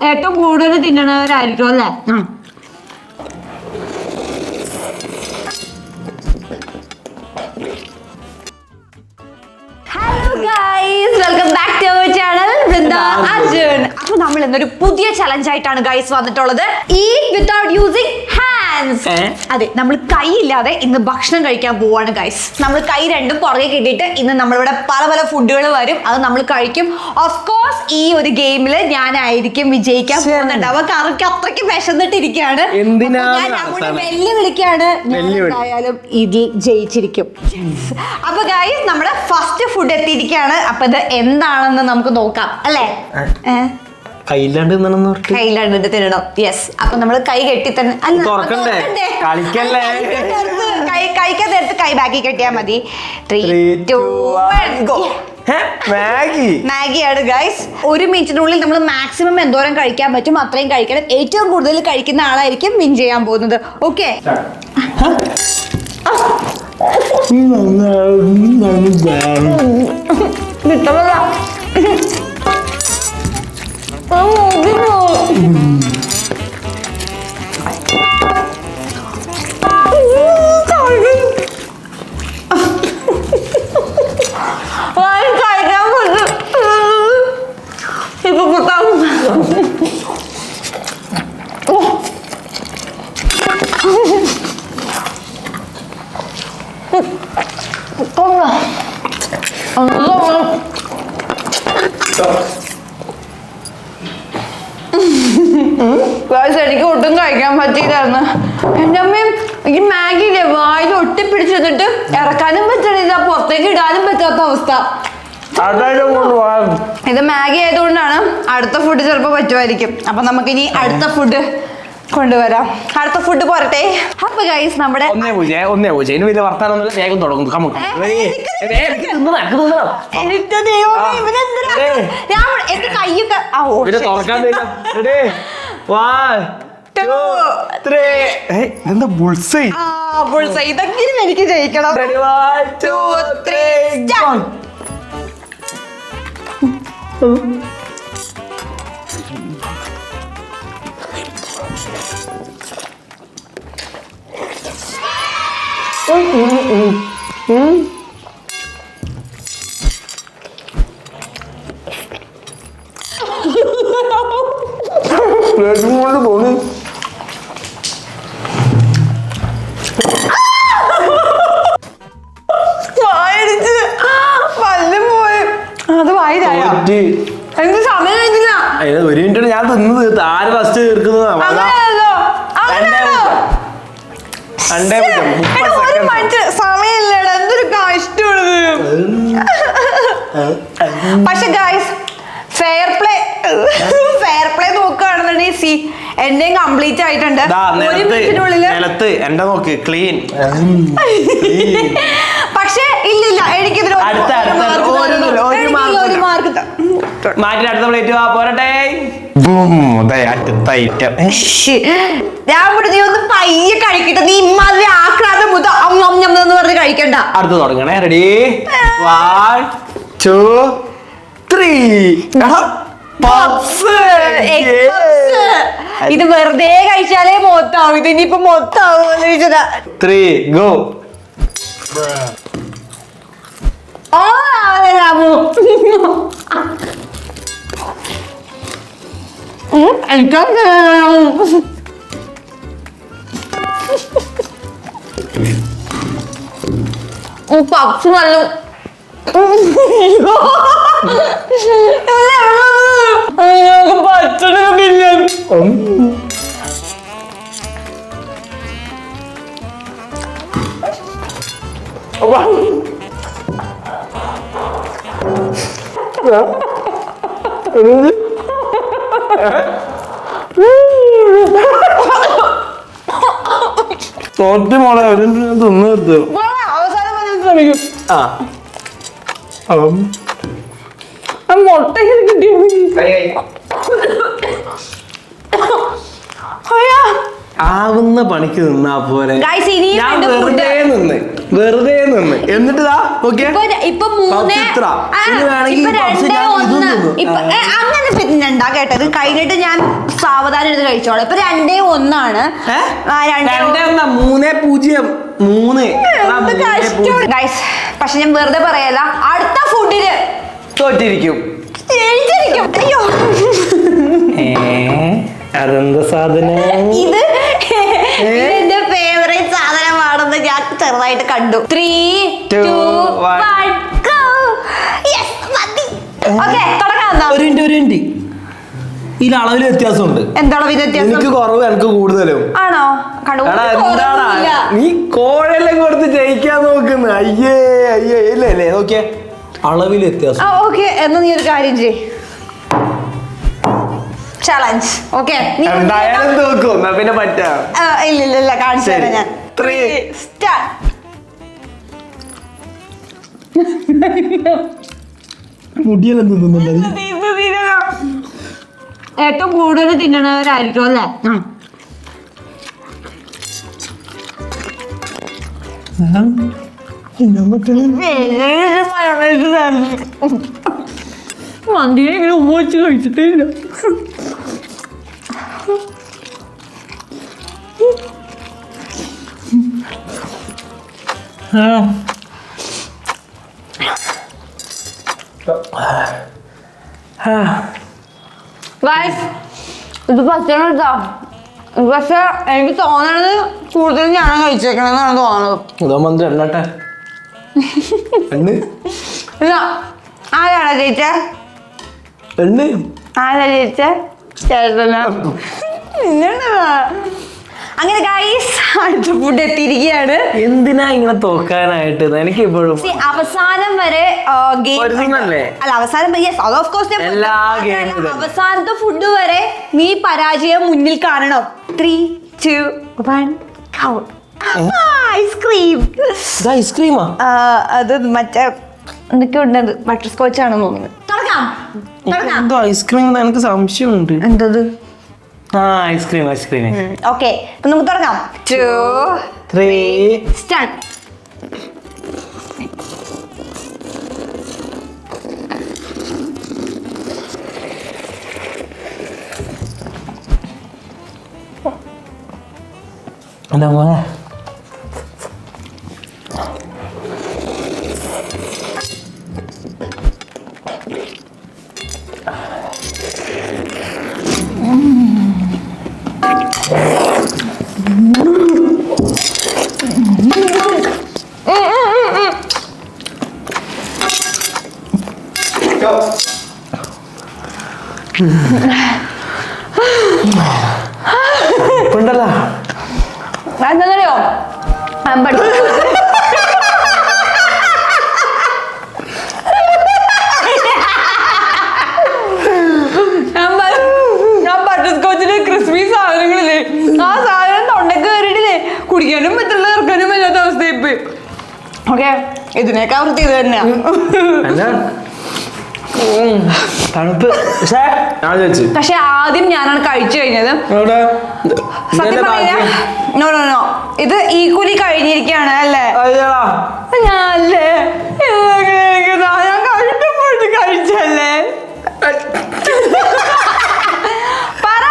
ഏറ്റവും കൂടുതൽ തിന്നണവരായിരിക്കും അല്ലേ? Welcome back to our channel Vrinda Arjun. അപ്പൊ നമ്മൾ ഇന്നൊരു പുതിയ ചലഞ്ച് ആയിട്ടാണ് ഗൈസ് വന്നിട്ടുള്ളത്. Eat without using hands. അതെ, നമ്മൾ കൈ ഇല്ലാതെ ഇന്ന് ഭക്ഷണം കഴിക്കാൻ പോവാണ് ഗൈസ്. നമ്മൾ കൈ രണ്ടും പുറകെ കിട്ടിയിട്ട് ഇന്ന് നമ്മളിവിടെ പല പല ഫുഡുകൾ വരും, അത് നമ്മൾ കഴിക്കും. ഓഫ് കോഴ്സ് ഈ ഒരു ഗെയിമില് ഞാനായിരിക്കും വിജയിക്കാൻ പോകുന്നുണ്ട്. അവർക്ക് അത്രയ്ക്ക് വിശന്നിട്ടിരിക്കുകയാണ്. വെല്ലുവിളിക്കാണ്, എന്തായാലും ഇതിൽ ജയിച്ചിരിക്കും. അപ്പൊ ഗൈസ് നമ്മുടെ ഫസ്റ്റ് ഫുഡ് എത്തിയിരിക്കുകയാണ്. അപ്പൊ ഇത് എന്താണെന്ന് നമുക്ക് നോക്കാം അല്ലേ? കയ്യിലാണ്ട് തിന്നണം. യെസ്. അപ്പൊ നമ്മള് കൈ കെട്ടി തന്നെ കഴിക്കാത്ത കൈ ബാക്കി കെട്ടിയാ മതി. 3, 2, 1 ഗോ. മാഗിയാണ് ഗൈസ്. 1 മിനിറ്റിനുള്ളിൽ നമ്മൾ മാക്സിമം എന്തോരം കഴിക്കാൻ പറ്റും അത്രയും കഴിക്കണം. ഏറ്റവും കൂടുതൽ കഴിക്കുന്ന ആളായിരിക്കും വിൻ ചെയ്യാൻ പോകുന്നത്. ഓക്കെ? എനിക്ക് ഒട്ടും കഴിക്കാൻ പറ്റിയില്ലായിരുന്നു. എൻ്റെ അമ്മയും ഈ മാഗിയില്ലേ വായിൽ ഒട്ടിപ്പിടിച്ചിട്ട് ഇറക്കാനും പറ്റണില്ല, പുറത്തേക്ക് ഇടാനും പറ്റാത്ത അവസ്ഥ. ഇത് മാഗി ആയതുകൊണ്ടാണ്. അടുത്ത ഫുഡ് ചിലപ്പോൾ പറ്റുമായിരിക്കും. അപ്പൊ നമുക്കിനി അടുത്ത ഫുഡ് കൊണ്ടുവരാം. അടുത്ത ഫുഡ് പോരട്ടെ. അപ്പൊ ഗൈസ് നമ്മുടെ എന്റെ കൈയൊക്കെ ഇതെങ്കിലും എനിക്ക് ജയിക്കണം. 1, 2, 3 അത് വായിലായ എനിക്ക് സമയം കഴിഞ്ഞില്ല. 1 മിനിറ്റ് ഞാൻ തിന്നത് ആര് ഫസ്റ്റ് തീർക്കുന്നതാ? സമയമില്ലടാ, എന്തൊരു കഷ്ടമുള്ളത്. പക്ഷെ ഗൈസ് ഫെയർ പ്ലേ നോക്കുകയാണെന്നുണ്ടെങ്കിൽ എന്റെയും കംപ്ലീറ്റ് ആയിട്ടുണ്ട്. 1 മിനിറ്റിനുള്ളില് എന്റെ നോക്ക് ക്ലീൻ. പക്ഷെ ഇല്ലില്ല, എനിക്കിതിൽ ഒരു മാർക്ക് മാറ്റി അടുത്ത പ്ലേറ്റ് പോരട്ടെ. നീ ഒന്ന് പയ്യെ കഴിക്കട്ടെ. നീ ഇമ്മാതിരി ആക്രാന്തം എന്ന് പറഞ്ഞ് കഴിക്കണ്ട. അടുത്ത് തുടങ്ങണേ. റെഡി? 1, 2, 3. ഇത് വെറുതെ കഴിച്ചാലേ മൊത്താവും. ഇത് ഇനിയിപ്പോ മൊത്താവും. 3 ഗോ. പപ്സ് നല്ല പറ്റണില്ല. തോറ്റി മോളെ തിന്നു അവസാനം ശ്രമിക്കും. മുട്ട ആവുന്ന പണിക്ക് നിന്നാ പോരെ. Guys, ഇനിയും ഞാൻ ഉണ്ട് food. വെറുതെ നിന്ന് എന്നിട്ട് ഇപ്പൊ മൂന്ന് അങ്ങനെ പിന്നെണ്ടാ കേട്ടത് കഴിഞ്ഞിട്ട് ഞാൻ സാവധാനം എടുത്ത് കഴിച്ചോളാം. ഇപ്പൊ 2-1 ഗൈസ്. പക്ഷെ ഞാൻ വെറുതെ പറയല്ല, അടുത്ത ഫുഡിന് തോറ്റിരിക്കും. അയ്യോ അതെന്താ സാധനം? ഇത് എന്റെ ഫേവറേറ്റ് സാധനമാണെന്ന് ഞാൻ ചെറുതായിട്ട് കണ്ടു. 3, 2, 1 go. Yes, മതി. Okay, തുടങ്ങാം. ഒരു മിനിറ്റ്. ഈ അളവിൽ വ്യത്യാസമുണ്ട്. എന്താണ് വ്യത്യാസം? എനിക്ക് കുറവ്, എനിക്ക് കൂടുതലും. ആണോ? നീ കോഴെല്ലാം കൊടുത്ത് ജയിക്കാൻ നോക്കുന്നു. അയ്യേ ഇല്ലേ നോക്കിയേ, അളവിൽ വ്യത്യാസം. ഓക്കെ, എന്നാ നീ ഒരു കാര്യം ചെയ്യ്. ചലഞ്ച്. ഓക്കെ, എന്തായാലും നോക്കൂ, എന്നാ പിന്നെ പറ്റാ. ഇല്ല കാണിച്ചു തരാം ഞാൻ. 3 സ്റ്റാർട്ട്. മുടിയെല്ലാം തിന്നുന്നുണ്ടോ? ഏറ്റവും കൂടുതൽ തിന്നണവരായിരിക്കും അല്ലേ? മന്തിനെ ഇങ്ങനെ ഉമ്മ വെച്ച് കഴിച്ചിട്ടേ ഇല്ല. ഇത് പച്ചണം കേട്ടോ. പക്ഷെ എനിക്ക് തോന്നണത് കൂടുതൽ ഞാൻ കഴിച്ചേക്കണെന്നാണ് തോന്നുന്നത്. ഇല്ല, ആരാണോ ചേച്ചാ? ആരാ ചേച്ചാ? ചേട്ടനാ? അങ്ങനെ ഗൈസ്, അടുത്ത ഫുഡ് എത്തിയിരിക്കുകയാണ്. എന്തിനാ ഇങ്ങനെ തോക്കാനായിട്ട്? എനിക്ക് ഇപ്പോഴും അവസാനം വരെ അല്ല, അവസാനം അവസാനത്തെ ഫുഡ് വരെ നീ പരാജയം മുന്നിൽ കാണണം. 3, 2, 1 ഐസ്ക്രീം. ഐസ്ക്രീമാ? അത് മറ്റേ എന്തൊക്കെ ഉണ്ട്, ബട്ടർ സ്കോച്ച് ആണെന്ന് തോന്നുന്നു. എന്തോ ഐസ്ക്രീം, എനിക്ക് സംശയമുണ്ട്. എന്തത്? ഐസ്ക്രീം. ഓക്കെ, നമുക്ക് തുടങ്ങാം. 2, 3 സ്റ്റാർട്ട്. എന്താ മോനെ? ഉണ്ടല്ലോ എന്താണെന്നറിയോ? ഞാൻ ബട്ടർ സ്കോച്ചിന്റെ ക്രിസ്പി സാധനങ്ങളില്ലേ, ആ സാധനം തൊണ്ടക്ക് കയറിയിട്ടില്ലേ കുടിക്കാനും പറ്റില്ല, ഇറക്കാനും പറ്റാത്ത അവസ്ഥയിപ്പ്. ഓക്കെ, ഇതിനേക്കാൾ വൃത്തി ഇത് തന്നെയാ. തണുപ്പ്. പക്ഷെ ആദ്യം ഞാനാണ് കഴിച്ചു കഴിഞ്ഞത്. സത്യം പറയാ, നോ ഇത് ഈക്വലി കഴിഞ്ഞിരിക്കുകയാണ് അല്ലേ? ഞാനല്ലേ ഞാൻ കഷ്ടപ്പെട്ട് കഴിച്ചല്ലേ? പറ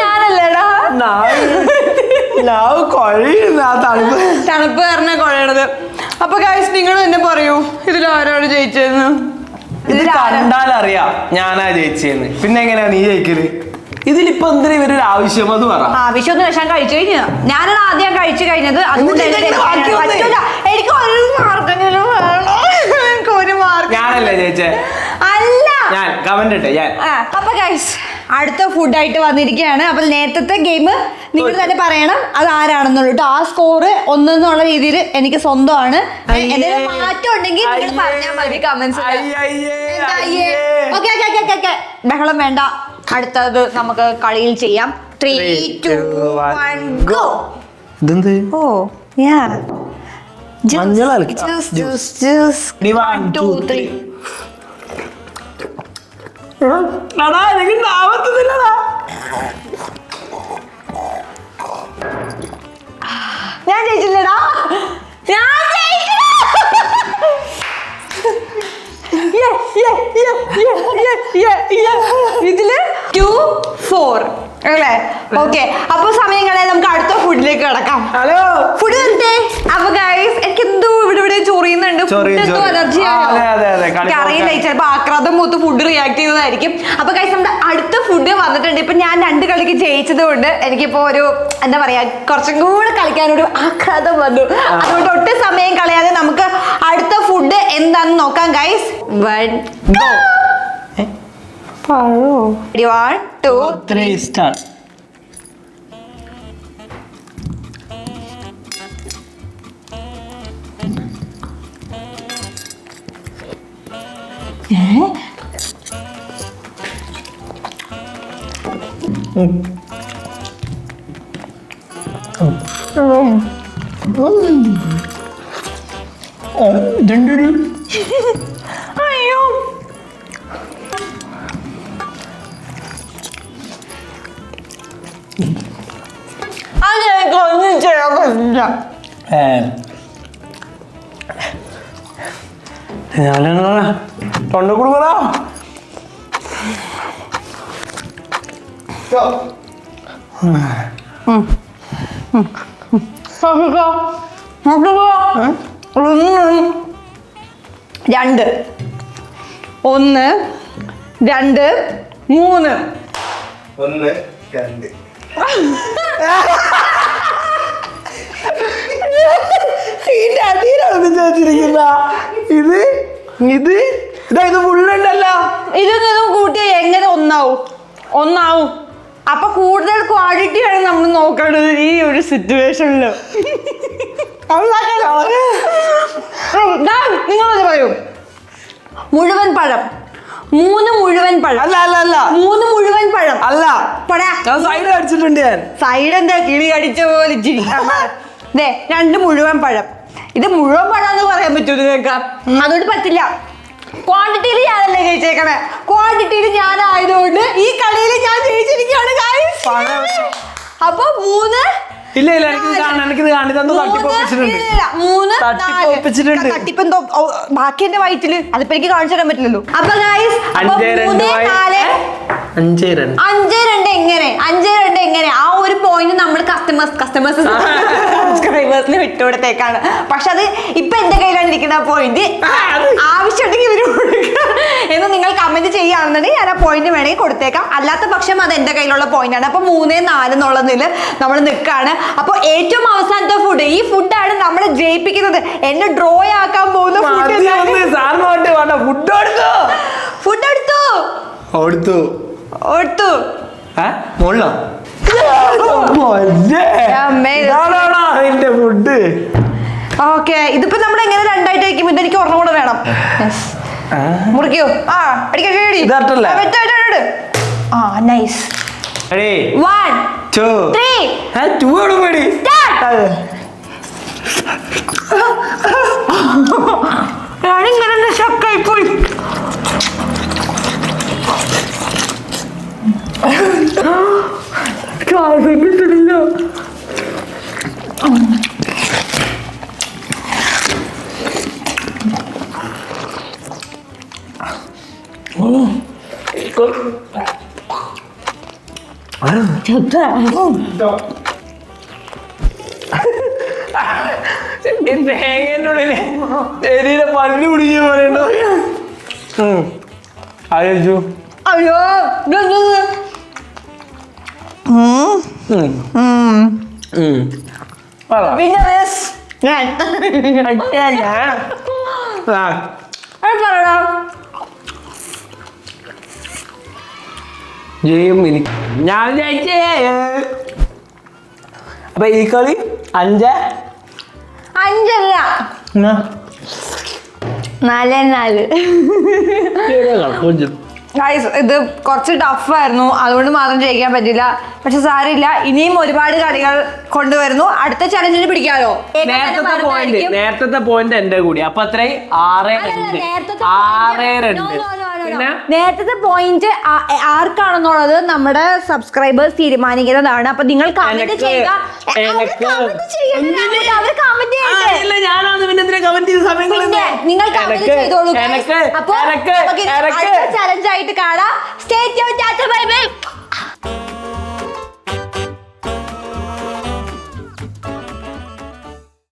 ഞാനല്ലേടാ തണുപ്പ് കാരണം കുഴയണത്. അപ്പൊ ഗൈസ്, നിങ്ങൾ തന്നെ പറയൂ, ഇതിൽ ആരാണ് ജയിച്ചതെന്ന്? ഇത് കണ്ടാലറിയാം ഞാനാ ജയിച്ചെന്ന്. പിന്നെ എങ്ങനെയാ നീ ജയിക്കല്? ഇതിലിപ്പോ എന്തിനാ ഇവരൊരു ആവശ്യം? അത് പറ. ആവശ്യമൊന്നും വിഷം കഴിച്ചു കഴിഞ്ഞു. ഞാനാണ് ആദ്യം കഴിച്ചു കഴിഞ്ഞത്. അതുകൊണ്ട് എനിക്ക് ഒരു മാർക്കെങ്കിലും വേണം. ഒരു മാർക്ക്. ഞാനല്ലേ ജയിച്ചേ? അല്ല, ഞാൻ കമന്റ് ഇട്ടെ ഞാൻ. അപ്പൊ ഗൈസ്, അടുത്ത ഫുഡായിട്ട് വന്നിരിക്കുകയാണ്. അപ്പൊ നേരത്തെ ഗെയിം നിങ്ങൾ തന്നെ പറയണം അത് ആരാണെന്നുള്ളൂ. ആ സ്കോർ 1 എന്നുള്ള രീതിയിൽ എനിക്ക് സ്വന്തമാണ്. എന്തെങ്കിലും മാറ്റം ഉണ്ടെങ്കിൽ നിങ്ങൾ പറഞ്ഞാൽ മതി കമന്റ്സ്. ബഹളം വേണ്ട. അടുത്തത് നമുക്ക് കളിയിൽ ചെയ്യാം. 3, 2, 1 ഗോ. ഇതെന്ത്? ഓ യാ, മഞ്ഞൾ കലക്കി. ജ്യൂസ് 1 2 3 എനിക്ക് ആവത്തുന്നില്ലടാ. ഞാൻ ജയിച്ചില്ലടാ, ഞാൻ ജയിച്ചില്ല. ഇതില് 2 4 അല്ലേ? ഓക്കെ, അപ്പൊ സമയം കളയാൻ നമുക്ക് അടുത്ത ഫുഡിലേക്ക് കിടക്കാം. ഹലോ, ഫുഡ് വരട്ടെ. അപ്പൊ ഗൈസ്, എനിക്ക് എന്തോ ഇവിടെ ചൊറിയുന്നുണ്ട്. എന്തോ അലർജി അറിയില്ല, ചിലപ്പോ ആക്രാന്തം മൂത്ത് ഫുഡ് റിയാക്ട് ചെയ്തതായിരിക്കും. അപ്പൊ ഗൈസ്, നമ്മുടെ അടുത്ത ഫുഡ് വന്നിട്ടുണ്ട്. ഇപ്പൊ ഞാൻ 2 കളിക്ക് ജയിച്ചത് കൊണ്ട് എനിക്കിപ്പോ ഒരു എന്താ പറയാ, കുറച്ചും കൂടെ കളിക്കാനൊരു ആക്രാന്തം വന്നു. അതുകൊണ്ട് ഒട്ടും സമയം കളയാതെ നമുക്ക് അടുത്ത ഫുഡ് എന്താന്ന് നോക്കാം ഗൈസ്. 1 2 3 സ്റ്റാർട്ട്. അയ്യോ, അതൊന്നും ചെയ്യാൻ പറ്റില്ല. തൊണ്ട കൊടുക്കണോ? രണ്ട് 1 2 3 1 2 ഇതിന്റെ അടിയിലാണ് ചോദിച്ചിരിക്കുന്ന. ഇത് ഫുള്ളുണ്ടല്ലോ. ഇതൊന്നും കൂട്ടിയ എങ്ങനെ ഒന്നാവും. അപ്പൊ കൂടുതൽ ക്വാളിറ്റിയാണ് നമ്മൾ നോക്കേണ്ടത് ഈ ഒരു സിറ്റുവേഷനില്. നിങ്ങളത് പറയൂ. മുഴുവൻ പഴം, 3 മുഴുവൻ പഴം. അല്ല 3 മുഴുവൻ പഴം അല്ല, പടാ. സൈഡ് അടിച്ചിട്ടുണ്ട് ഞാൻ. സൈഡ് എന്താ, കിളി കടിച്ച പോലെ ഇച്ചിരി. 2 മുഴുവൻ പഴം. ഇത് മുഴുവൻ പഴം എന്ന് പറയാൻ പറ്റൂ നിങ്ങൾക്ക്? അതുകൊണ്ട് പറ്റില്ല. ക്വാണ്ടിറ്റിയിൽ ഞാനല്ലേ ജയിച്ചേക്കണേ. ക്വാണ്ടിറ്റിയിൽ ഞാനായതുകൊണ്ട് ഈ കളിയിൽ ഞാൻ ജയിച്ചിരിക്കുകയാണ് guys. അപ്പൊ 3 ഇല്ല എനിക്കിത് കാണിച്ചു തട്ടിപ്പെന്തോ ബാക്കി എന്റെ വയറ്റില്. അതിപ്പോ എനിക്ക് കാണിച്ചു തരാൻ പറ്റില്ലല്ലോ. അപ്പൊ ഗൈസ്, 5-2 എങ്ങനെ ആ ഒരു പോയിന്റ് നമ്മൾ കസ്റ്റമേഴ്സിന് വിട്ടുകൊടുത്തേക്കാണ്. പക്ഷെ അത് ഇപ്പൊ എന്റെ കയ്യിലാണ് ഇരിക്കുന്ന ആ പോയിന്റ്. ആവശ്യമുണ്ടെങ്കിൽ ഇവര് കൊടുക്കുക എന്ന് നിങ്ങൾ കമന്റ് ചെയ്യുകയാണെന്നുണ്ടെങ്കിൽ ഞാൻ ആ പോയിന്റ് വേണമെങ്കിൽ കൊടുത്തേക്കാം. അല്ലാത്ത പക്ഷം അത് എന്റെ കയ്യിലുള്ള പോയിന്റ് ആണ്. അപ്പൊ 3-4 എന്നുള്ളതിൽ നമ്മൾ നിൽക്കാണ്. അപ്പൊ ഏറ്റവും അവസാനത്തെ ഫുഡ്, ഈ ഫുഡാണ് നമ്മളെ ജയിപ്പിക്കുന്നത്. എന്നെ ഡ്രോ ആക്കാൻ പോകുന്ന ഫുഡ് എടുത്തു. ഓക്കെ, ഇതിപ്പോ നമ്മൾ എങ്ങനെ 2 ആയിട്ട് വയ്ക്കും? ഇതെനിക്ക് ഒരെണ്ണം കൂടെ വേണം. മുറിക്കോ? നൈസ്. 1 2 3 ഞാനിങ്ങനെ ഷക്കായി പോയി. കിട്ടില്ല. തേങ്ങേന്റെ പല്ല് പിടിക്കുക പറയണ്ടോ? അയ്യോ ഞാൻ ജയിച്ചേ. അപ്പൊ ഈ കളി 5 അല്ല 4-4. ഗൈസ് ഇത് കുറച്ച് ടഫായിരുന്നു, അതുകൊണ്ട് മാത്രം ജയിക്കാൻ പറ്റില്ല. പക്ഷെ സാരില്ല, ഇനിയും ഒരുപാട് കളികൾ കൊണ്ടുവരുന്നു. അടുത്ത ചലഞ്ചിന് പിടിക്കാലോ. നേരത്തെ പോയിന്റ് എന്റെ കൂടി, അപ്പൊ അത്രയും 6-2. നേരത്തെ പോയിന്റ് ആർക്കാണെന്നുള്ളത് നമ്മുടെ സബ്സ്ക്രൈബേഴ്സ് തീരുമാനിക്കുന്നതാണ്. അപ്പൊ നിങ്ങൾ കമന്റ് ചെയ്യുക. നിങ്ങൾ കമന്റ് ചെയ്തോളൂ. അപ്പൊ ചലഞ്ച് ആയിട്ട് കാണാം. Stay tuned.